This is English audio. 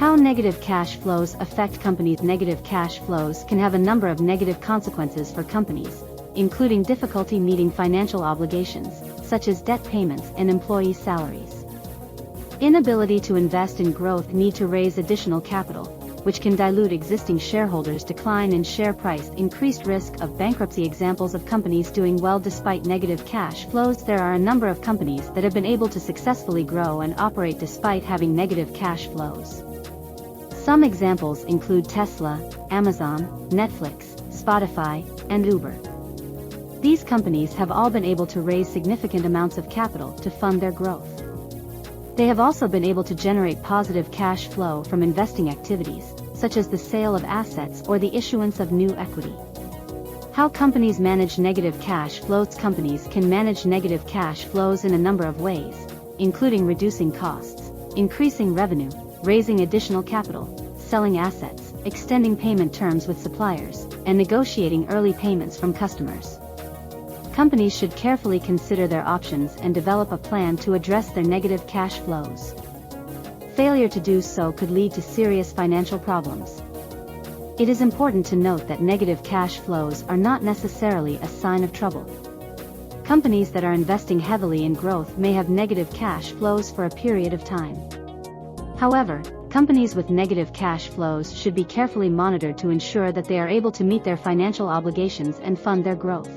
How negative cash flows affect companies. Negative cash flows can have a number of negative consequences for companies, including difficulty meeting financial obligations, such as debt payments and employee salaries. Inability to invest in growth, need to raise additional capital, which can dilute existing shareholders. Decline in share price, increased risk of bankruptcy. Examples of companies doing well despite negative cash flows. There are a number of companies that have been able to successfully grow and operate despite having negative cash flows. Some examples include Tesla, Amazon, Netflix, Spotify, and Uber. These companies have all been able to raise significant amounts of capital to fund their growth. They have also been able to generate positive cash flow from investing activities, such as the sale of assets or the issuance of new equity. How companies manage negative cash flows. Companies can manage negative cash flows in a number of ways, including reducing costs, increasing revenue, raising additional capital, selling assets, extending payment terms with suppliers, and negotiating early payments from customers. Companies should carefully consider their options and develop a plan to address their negative cash flows. Failure to do so could lead to serious financial problems. It is important to note that negative cash flows are not necessarily a sign of trouble. Companies that are investing heavily in growth may have negative cash flows for a period of time. However, companies with negative cash flows should be carefully monitored to ensure that they are able to meet their financial obligations and fund their growth.